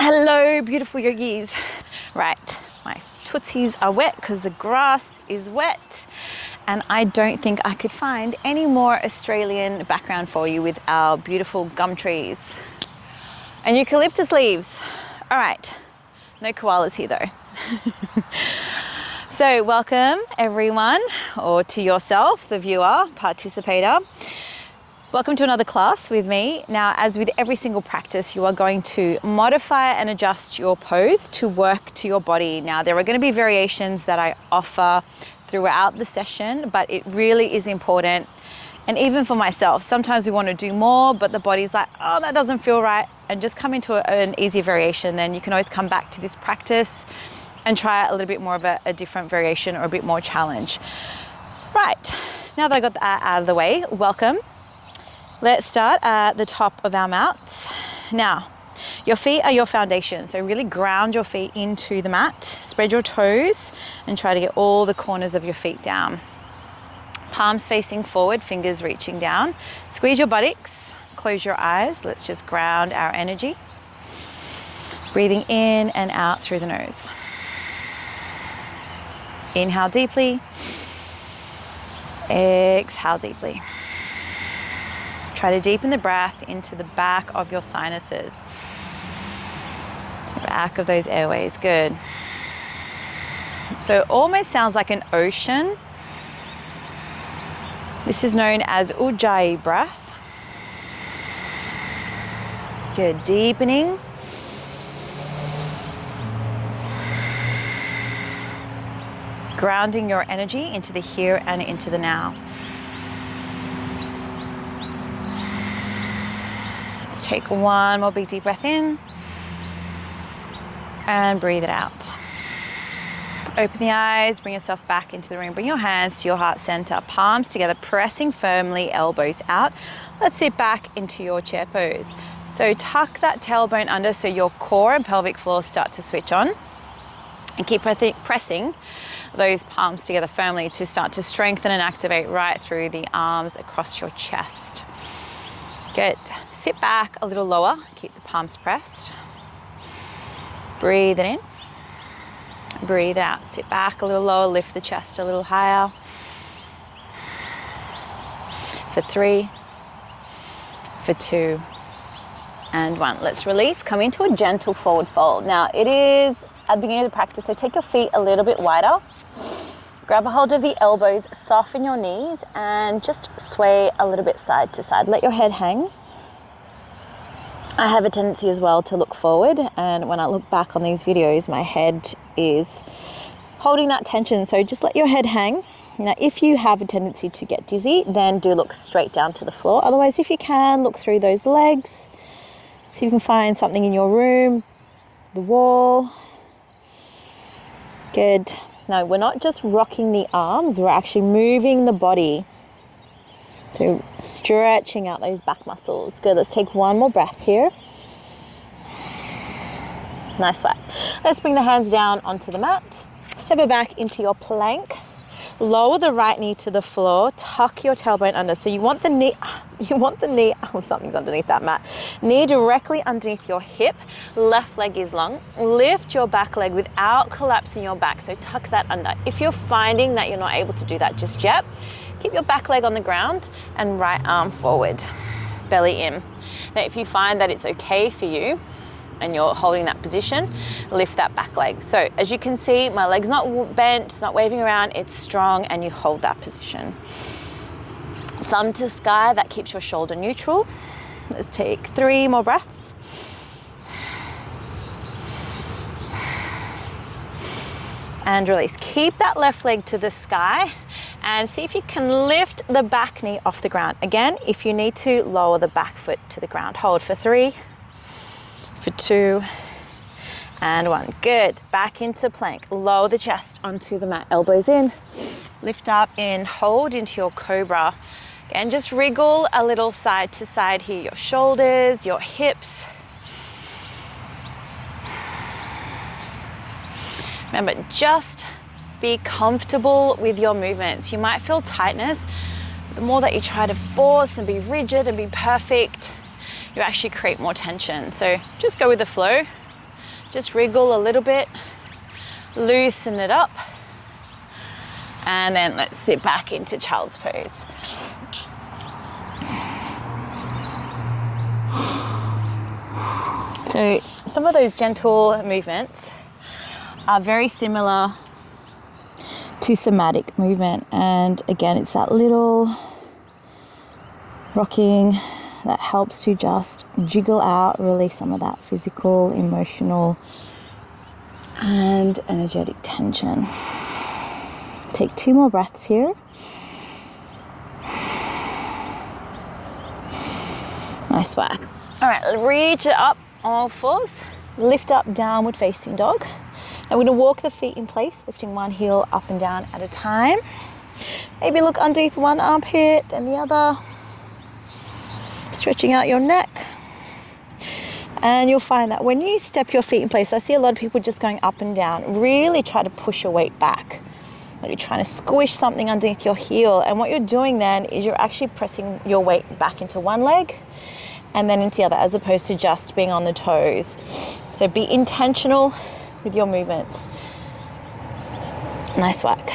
Hello, beautiful yogis. Right, my tootsies are wet because the grass is wet, and I don't think I could find any more Australian background for you with our beautiful gum trees and eucalyptus leaves. All right, no koalas here though. So welcome everyone, or to yourself, the viewer, participator. Welcome to another class with me. Now, as with every single practice, you are going to modify and adjust your pose to work to your body. Now, there are going to be variations that I offer throughout the session, but it really is important. And even for myself, sometimes we want to do more, but the body's like, oh, that doesn't feel right. And just come into an easier variation. Then you can always come back to this practice and try a little bit more of a different variation or a bit more challenge. Right, now that I got that out of the way, welcome. Let's start at the top of our mats. Now, your feet are your foundation, so really ground your feet into the mat, spread your toes, and try to get all the corners of your feet down. Palms facing forward, fingers reaching down. Squeeze your buttocks, close your eyes. Let's just ground our energy. Breathing in and out through the nose. Inhale deeply. Exhale deeply. Try to deepen the breath into the back of your sinuses. Back of those airways, good. So it almost sounds like an ocean. This is known as Ujjayi breath. Good, deepening. Grounding your energy into the here and into the now. Let's take one more big deep breath in and breathe it out. Open the eyes, bring yourself back into the room. Bring your hands to your heart center, palms together, pressing firmly, elbows out. Let's sit back into your chair pose. So tuck that tailbone under so your core and pelvic floor start to switch on. And keep pressing those palms together firmly to start to strengthen and activate right through the arms across your chest. Good. Sit back a little lower. Keep the palms pressed. Breathe it in. Breathe out. Sit back a little lower. Lift the chest a little higher. For 3, for 2, and 1. Let's release. Come into a gentle forward fold. Now, it is at the beginning of the practice, so take your feet a little bit wider. Grab a hold of the elbows, soften your knees, and just sway a little bit side to side. Let your head hang. I have a tendency as well to look forward, and when I look back on these videos, my head is holding that tension, so just let your head hang. Now, if you have a tendency to get dizzy, then do look straight down to the floor. Otherwise, if you can, look through those legs. See if you can find something in your room, the wall. Good. Now, we're not just rocking the arms, we're actually moving the body. So stretching out those back muscles. Good, let's take one more breath here. Nice work. Let's bring the hands down onto the mat. Step it back into your plank. Lower the right knee to the floor, tuck your tailbone under. So you want the knee, oh, something's underneath that mat. Knee directly underneath your hip, left leg is long. Lift your back leg without collapsing your back, so tuck that under. If you're finding that you're not able to do that just yet, keep your back leg on the ground and right arm forward, belly in. Now, if you find that it's okay for you, and you're holding that position, lift that back leg. So as you can see, my leg's not bent, it's not waving around, it's strong, and you hold that position. Thumb to sky, that keeps your shoulder neutral. Let's take 3 more breaths. And release. Keep that left leg to the sky and see if you can lift the back knee off the ground. Again, if you need to, lower the back foot to the ground. Hold for 3, for 2, and 1. Good. Back into plank. Lower the chest onto the mat. Elbows in. Lift up in. Hold into your cobra. Again, just wriggle a little side to side here. Your shoulders, your hips. Remember, just be comfortable with your movements. You might feel tightness. The more that you try to force and be rigid and be perfect, you actually create more tension. So just go with the flow. Just wriggle a little bit, loosen it up, and then let's sit back into child's pose. So some of those gentle movements are very similar to somatic movement, and again, it's that little rocking that helps to just jiggle out, release some of that physical, emotional, and energetic tension. Take 2 more breaths here. Nice work. All right, reach it up, all fours. Lift up, downward facing dog. Now we're gonna walk the feet in place, lifting one heel up and down at a time. Maybe look underneath one armpit and the other. Stretching out your neck. And you'll find that when you step your feet in place, I see a lot of people just going up and down. Really try to push your weight back. Like you're trying to squish something underneath your heel. And what you're doing then is you're actually pressing your weight back into one leg and then into the other, as opposed to just being on the toes. So be intentional with your movements. Nice work.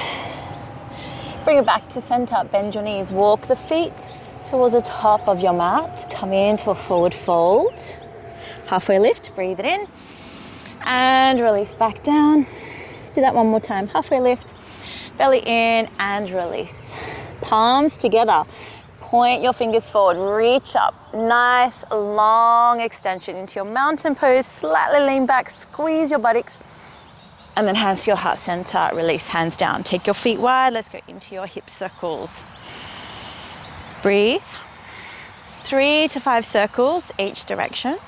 Bring it back to center, bend your knees, walk the feet towards the top of your mat, come into a forward fold. Halfway lift, breathe it in, and release back down. Let's do that one more time. Halfway lift, belly in, and release. Palms together. Point your fingers forward, reach up. Nice long extension into your mountain pose. Slightly lean back, squeeze your buttocks, and then hands to your heart center. Release, hands down. Take your feet wide. Let's go into your hip circles. Breathe. 3 to 5 circles each direction.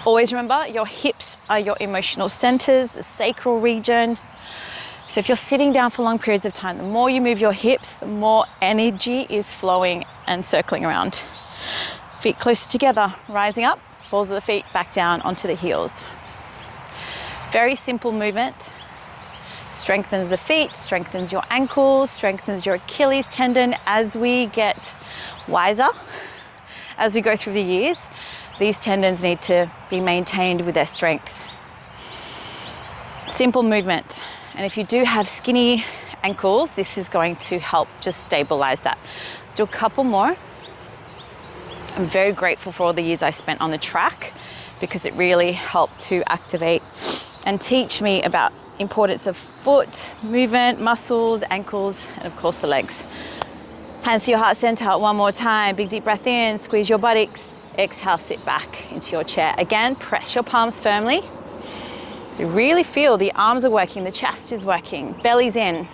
Always remember, your hips are your emotional centers, the sacral region. So if you're sitting down for long periods of time, the more you move your hips, the more energy is flowing and circling around. Feet close together, rising up, balls of the feet back down onto the heels. Very simple movement. Strengthens the feet, strengthens your ankles, strengthens your Achilles tendon. As we get wiser, as we go through the years, these tendons need to be maintained with their strength. Simple movement. And if you do have skinny ankles, this is going to help just stabilize that. Let's do a couple more. I'm very grateful for all the years I spent on the track because it really helped to activate and teach me about importance of foot movement, muscles, ankles, and of course the legs. Hands to your heart center one more time. Big deep breath in, squeeze your buttocks. Exhale, sit back into your chair. Again, press your palms firmly. You really feel the arms are working, the chest is working, belly's in.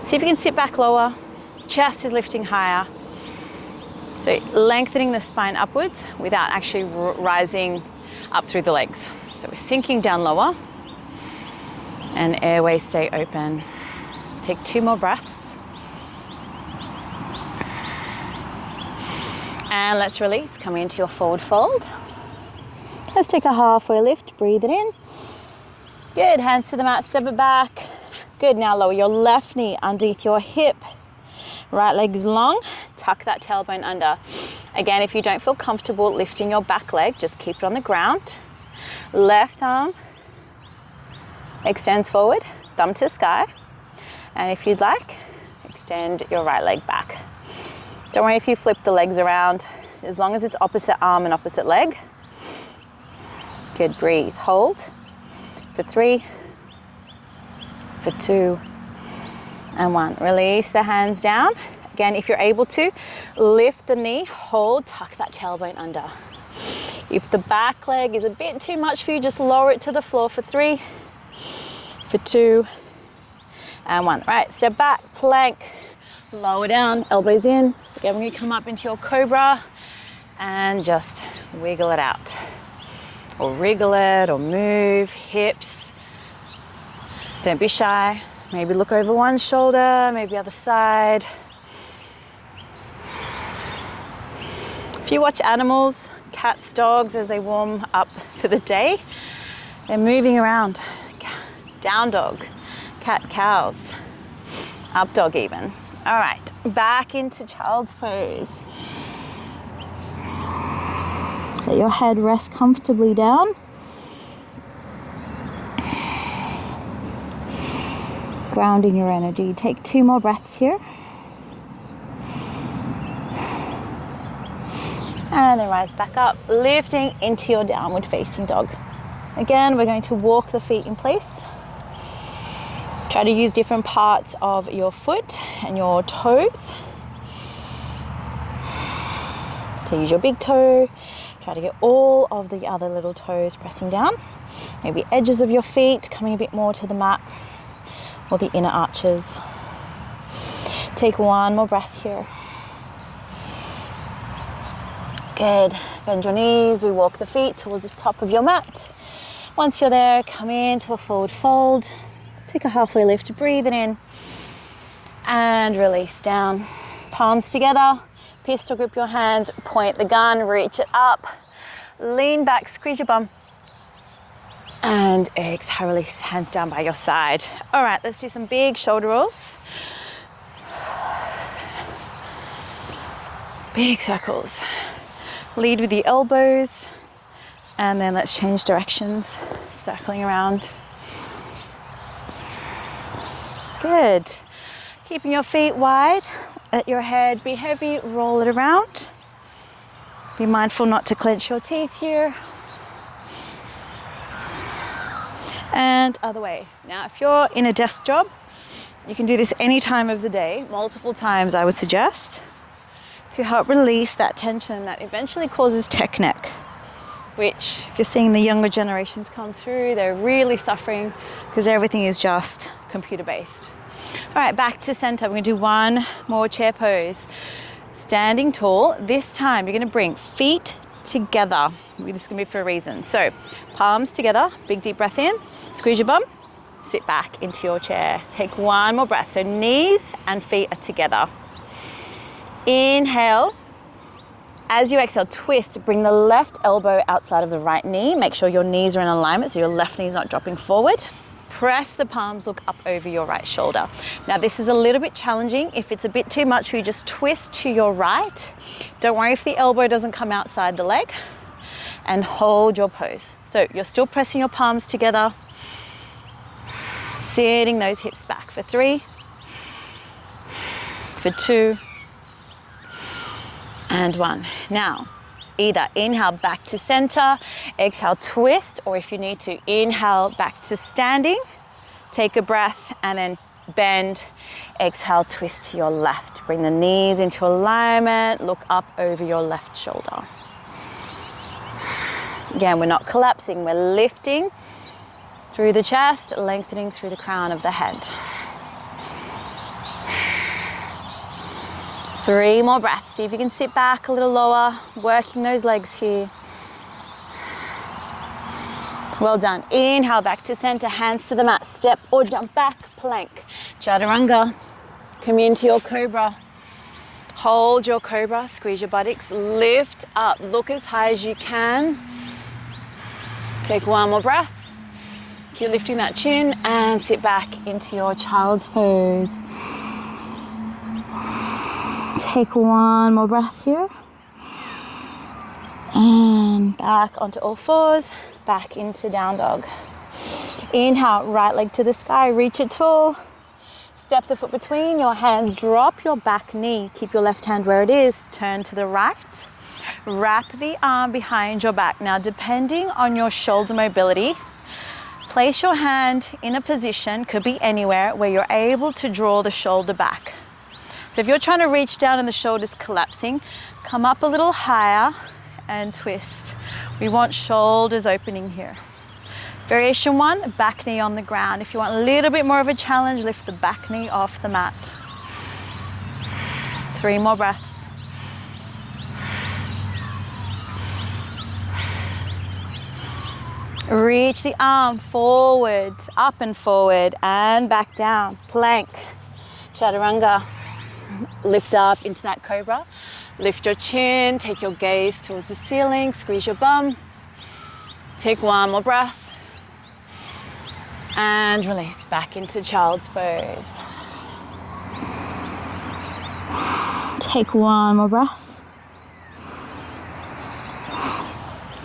See if you can sit back lower, chest is lifting higher. So lengthening the spine upwards without actually rising up through the legs. So we're sinking down lower and airways stay open. Take 2 more breaths. And let's release, coming into your forward fold. Let's take a halfway lift, breathe it in. Good, hands to the mat, step it back. Good, now lower your left knee underneath your hip. Right leg's long, tuck that tailbone under. Again, if you don't feel comfortable lifting your back leg, just keep it on the ground. Left arm extends forward, thumb to the sky. And if you'd like, extend your right leg back. Don't worry if you flip the legs around, as long as it's opposite arm and opposite leg. Good, breathe, hold for 3, for 2, and 1. Release the hands down. Again, if you're able to, lift the knee, hold, tuck that tailbone under. If the back leg is a bit too much for you, just lower it to the floor for 3, for 2, and 1. Right, step back, plank, lower down, elbows in. Again, we're gonna come up into your cobra and just wiggle it out. Or wriggle it, or move, hips. Don't be shy. Maybe look over one shoulder, maybe other side. If you watch animals, cats, dogs, as they warm up for the day, they're moving around. Down dog, cat, cows, up dog even. All right, back into child's pose. Let's take a halfway lift, breathe it in. Good, hands to the mat, step it back. Let your head rest comfortably down. Grounding your energy. Take 2 more breaths here. And then rise back up, lifting into your downward facing dog. Again, we're going to walk the feet in place. Try to use different parts of your foot and your toes. So use your big toe. Try to get all of the other little toes pressing down. Maybe edges of your feet coming a bit more to the mat, or the inner arches. Take 1 more breath here. Good. Bend your knees. We walk the feet towards the top of your mat. Once you're there, come into a forward fold. Take a halfway lift, breathe it in. And release down. Palms together. Pistol grip your hands. Point the gun. Reach it up. Lean back. Squeeze your bum. And exhale, release. Hands down by your side. All right, let's do some big shoulder rolls. Big circles. Lead with the elbows, and then let's change directions, circling around. Good. Keeping your feet wide, let your head be heavy, roll it around. Be mindful not to clench your teeth here. And other way. Now, if you're in a desk job, you can do this any time of the day, multiple times I would suggest, to help release that tension that eventually causes tech neck, which if you're seeing the younger generations come through, they're really suffering because everything is just computer-based. All right, back to center. We're gonna do 1 more chair pose. Standing tall. This time you're gonna bring feet together. This is gonna be for a reason. So palms together, big deep breath in, squeeze your bum, sit back into your chair. Take 1 more breath. So knees and feet are together. Inhale. As you exhale, twist, bring the left elbow outside of the right knee. Make sure your knees are in alignment so your left knee is not dropping forward. Press the palms, look up over your right shoulder. Now this is a little bit challenging. If it's a bit too much for you, just twist to your right. Don't worry if the elbow doesn't come outside the leg, and hold your pose. So you're still pressing your palms together, sitting those hips back for 3, for 2, and 1. Now, either inhale back to center, exhale twist, or if you need to, inhale back to standing, take a breath, and then bend, exhale, twist to your left. Bring the knees into alignment, look up over your left shoulder. Again, we're not collapsing, we're lifting through the chest, lengthening through the crown of the head. 3 more breaths. See if you can sit back a little lower, working those legs here. Well done. Inhale back to center, hands to the mat, step or jump back, plank. Chaturanga. Come into your cobra. Hold your cobra, squeeze your buttocks, lift up, look as high as you can. Take 1 more breath. Keep lifting that chin and sit back into your child's pose. Take 1 more breath here. And back onto all fours, back into down dog. Inhale, right leg to the sky, reach it tall. Step the foot between your hands, drop your back knee. Keep your left hand where it is, turn to the right. Wrap the arm behind your back. Now, depending on your shoulder mobility, place your hand in a position, could be anywhere, where you're able to draw the shoulder back. So if you're trying to reach down and the shoulder's collapsing, come up a little higher and twist. We want shoulders opening here. Variation 1, back knee on the ground. If you want a little bit more of a challenge, lift the back knee off the mat. 3 more breaths. Reach the arm forward, up and forward, and back down. Plank, chaturanga. Lift up into that cobra. Lift your chin, take your gaze towards the ceiling, squeeze your bum. Take 1 more breath. And release back into child's pose. Take 1 more breath.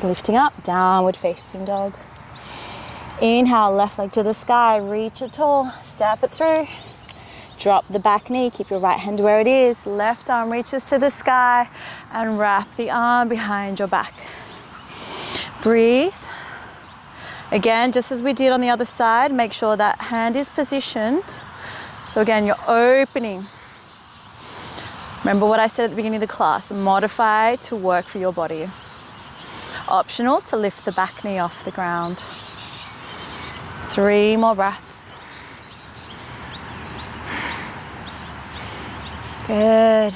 Lifting up, downward facing dog. Inhale, left leg to the sky, reach it tall, step it through. Drop the back knee, keep your right hand where it is. Left arm reaches to the sky and wrap the arm behind your back. Breathe. Again, just as we did on the other side, make sure that hand is positioned. So again, you're opening. Remember what I said at the beginning of the class, modify to work for your body. Optional to lift the back knee off the ground. 3 more breaths. Good.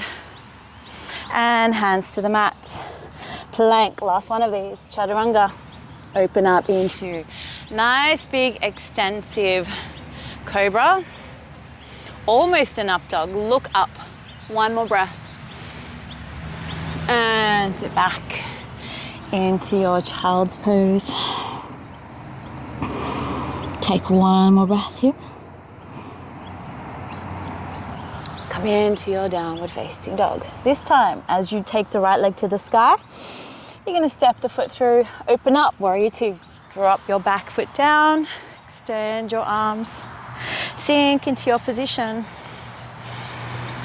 And hands to the mat. Plank, last one of these, chaturanga. Open up into nice big extensive cobra. Almost an up dog, look up. 1 more breath. And sit back into your child's pose. Take 1 more breath here. Come into your downward facing dog. This time, as you take the right leg to the sky, you're going to step the foot through, open up, warrior 2. Drop your back foot down, extend your arms, sink into your position.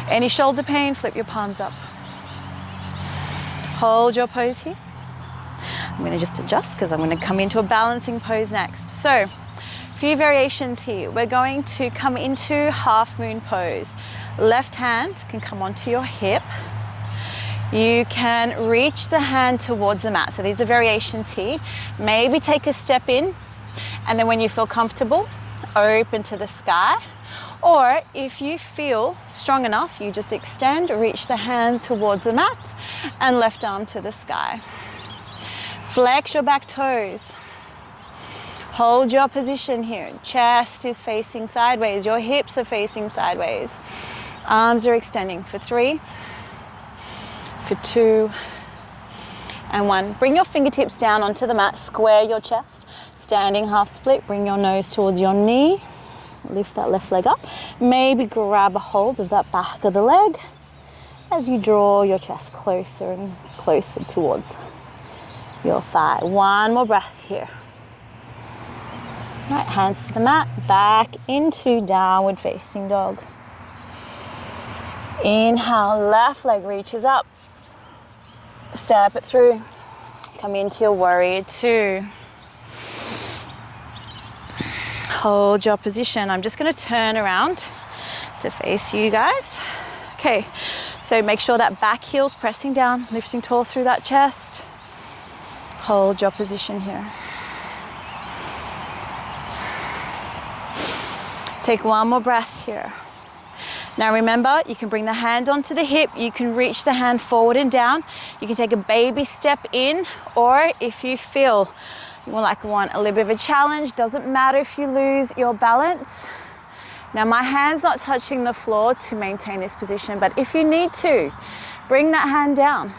Any shoulder pain, flip your palms up. Hold your pose here. I'm going to just adjust because I'm going to come into a balancing pose next. So, a few variations here. We're going to come into half moon pose. Left hand can come onto your hip. You can reach the hand towards the mat. So these are variations here. Maybe take a step in, and then when you feel comfortable, open to the sky. Or if you feel strong enough, you just extend, reach the hand towards the mat, and left arm to the sky. Flex your back toes. Hold your position here. Chest is facing sideways. Your hips are facing sideways. Arms are extending for 3, for 2, and 1. Bring your fingertips down onto the mat. Square your chest. Standing half split. Bring your nose towards your knee. Lift that left leg up. Maybe grab a hold of that back of the leg as you draw your chest closer and closer towards your thigh. 1 more breath here. Right, hands to the mat, back into downward facing dog. Inhale, left leg reaches up. Step it through. Come into your warrior 2. Hold your position. I'm just going to turn around to face you guys. Okay, so make sure that back heel's pressing down, lifting tall through that chest. Hold your position here. Take 1 more breath here. Now remember, you can bring the hand onto the hip, you can reach the hand forward and down, you can take a baby step in, or if you feel you want a little bit of a challenge, doesn't matter if you lose your balance. Now my hand's not touching the floor to maintain this position, but if you need to, bring that hand down.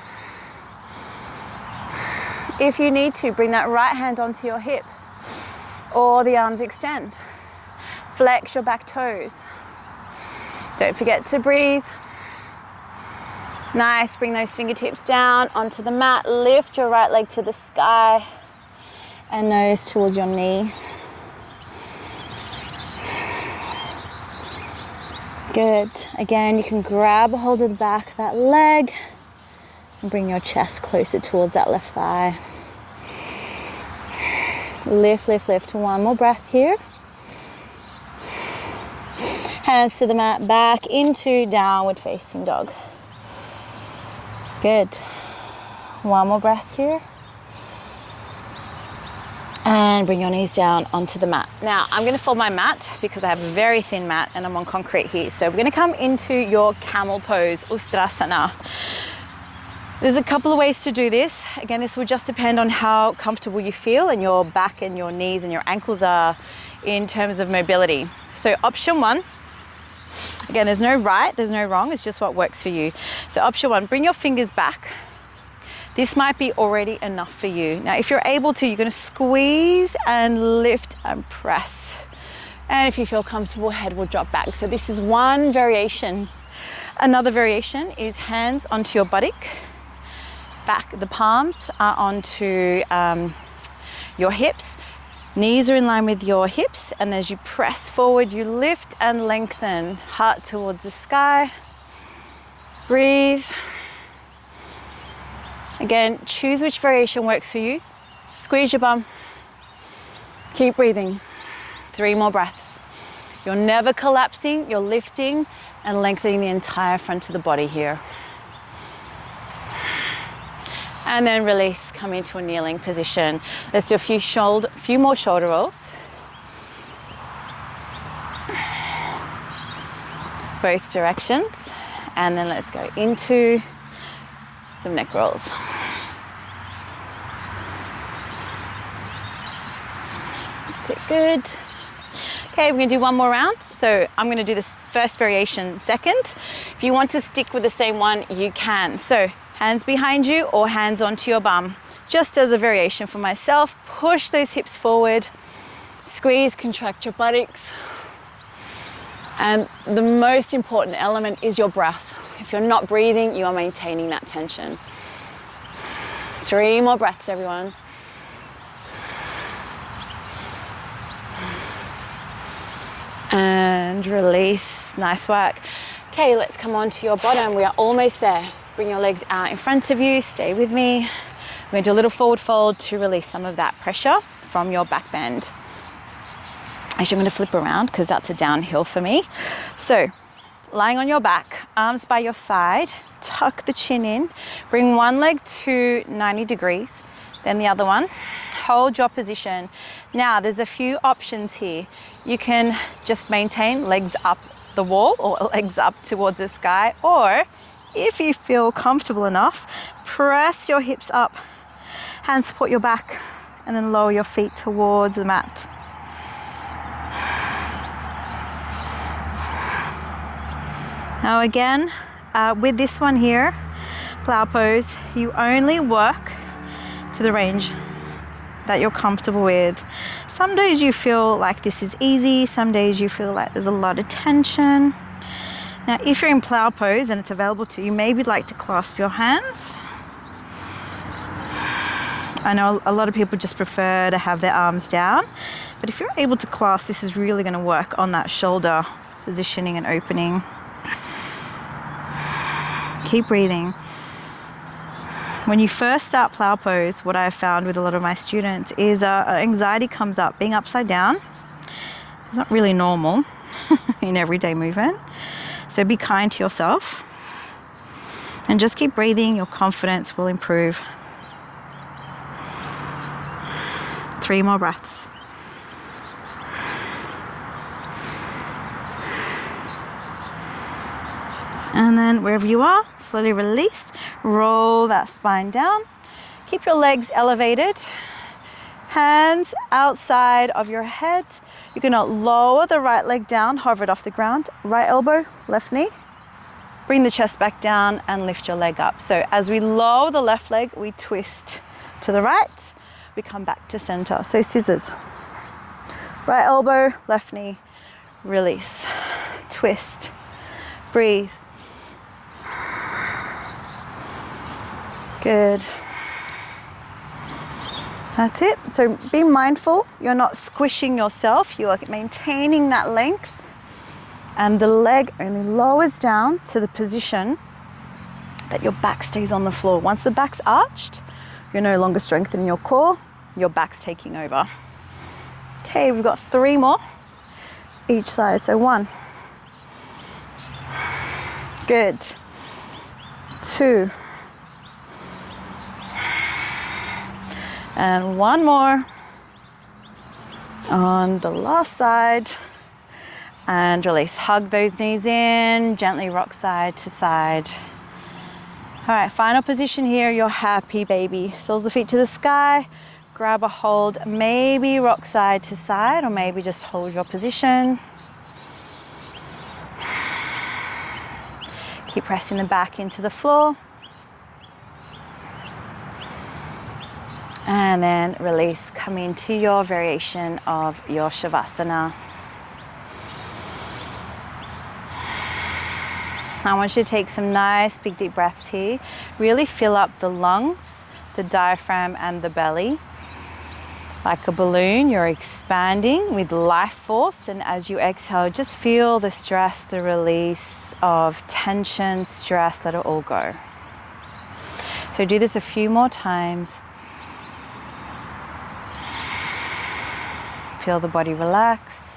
If you need to, bring that right hand onto your hip, or the arms extend. Flex your back toes. Don't forget to breathe. Nice, bring those fingertips down onto the mat. Lift your right leg to the sky and nose towards your knee. Good. Again, you can grab a hold of the back of that leg and bring your chest closer towards that left thigh. Lift, lift, lift. 1 more breath here. Hands to the mat, back into downward facing dog. Good. 1 more breath here. And bring your knees down onto the mat. Now, I'm going to fold my mat because I have a very thin mat and I'm on concrete here. So we're going to come into your camel pose, Ustrasana. There's a couple of ways to do this. Again, this will just depend on how comfortable you feel and your back and your knees and your ankles are in terms of mobility. So option 1, again, there's no right, there's no wrong, it's just what works for you. So option 1, bring your fingers back. This might be already enough for you. Now, if you're able to, you're going to squeeze and lift and press. And if you feel comfortable, head will drop back. So this is one variation. Another variation is hands onto your buttock back, the palms are onto your hips. Knees are in line with your hips, and as you press forward, you lift and lengthen. Heart towards the sky. Breathe. Again, choose which variation works for you. Squeeze your bum. Keep breathing. 3 more breaths. You're never collapsing, you're lifting and lengthening the entire front of the body here. And then release, come into a kneeling position. Let's do a few more shoulder rolls. Both directions. And then let's go into some neck rolls. Okay, good. Okay, we're gonna do one more round. So I'm gonna do this first variation second. If you want to stick with the same one, you can. So hands behind you or hands onto your bum. Just as a variation for myself, push those hips forward, squeeze, contract your buttocks. And the most important element is your breath. If you're not breathing, you are maintaining that tension. 3 more breaths, everyone. And release, nice work. Okay, let's come on to your bottom. We are almost there. Bring your legs out in front of you, stay with me. We're gonna do a little forward fold to release some of that pressure from your back bend. Actually, I'm gonna flip around because that's a downhill for me. So, lying on your back, arms by your side, tuck the chin in, bring one leg to 90 degrees, then the other one. Hold your position. Now, there's a few options here. You can just maintain legs up the wall or legs up towards the sky, or if you feel comfortable enough, press your hips up, hands support your back, and then lower your feet towards the mat. Now again, with this one here, plow pose, you only work to the range that you're comfortable with. Some days you feel like this is easy, some days you feel like there's a lot of tension. Now, if you're in plow pose and it's available to you, maybe like to clasp your hands. I know a lot of people just prefer to have their arms down, but if you're able to clasp, this is really going to work on that shoulder positioning and opening. Keep breathing. When you first start plow pose, what I've found with a lot of my students is anxiety comes up. Being upside down is not really normal in everyday movement. So be kind to yourself and just keep breathing. Your confidence will improve. 3 more breaths. And then wherever you are, slowly release, roll that spine down. Keep your legs elevated, hands outside of your head. You're gonna lower the right leg down, hover it off the ground, right elbow, left knee. Bring the chest back down and lift your leg up. So as we lower the left leg, we twist to the right, we come back to center. So scissors, right elbow, left knee, release, twist, breathe. Good. That's it. So be mindful, you're not squishing yourself, you are maintaining that length, and the leg only lowers down to the position that your back stays on the floor. Once the back's arched, you're no longer strengthening your core, your back's taking over. Okay, we've got 3 more each side. So 1. Good. 2. And 1 more on the last side, and release. Hug those knees in, gently rock side to side. All right, final position here, your happy baby. Soles of the feet to the sky, grab a hold, maybe rock side to side, or maybe just hold your position. Keep pressing the back into the floor. And then release, come into your variation of your Shavasana. I want you to take some nice big deep breaths here. Really fill up the lungs, the diaphragm and the belly. Like a balloon, you're expanding with life force, and as you exhale, just feel the stress, the release of tension, stress, let it all go. So do this a few more times. Feel the body relax.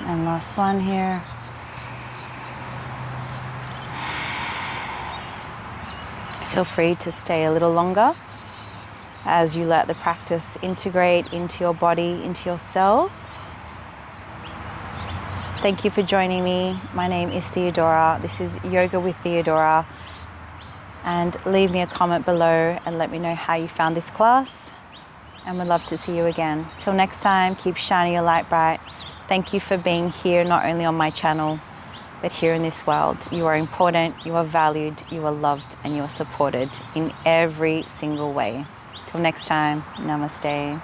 And last one here. Feel free to stay a little longer as you let the practice integrate into your body, into your cells. Thank you for joining me. My name is Theodora. This is Yoga with Theodora. And leave me a comment below and let me know how you found this class. And we'd love to see you again. Till next time, keep shining your light bright. Thank you for being here, not only on my channel, but here in this world. You are important, you are valued, you are loved, and you are supported in every single way. Till next time, namaste.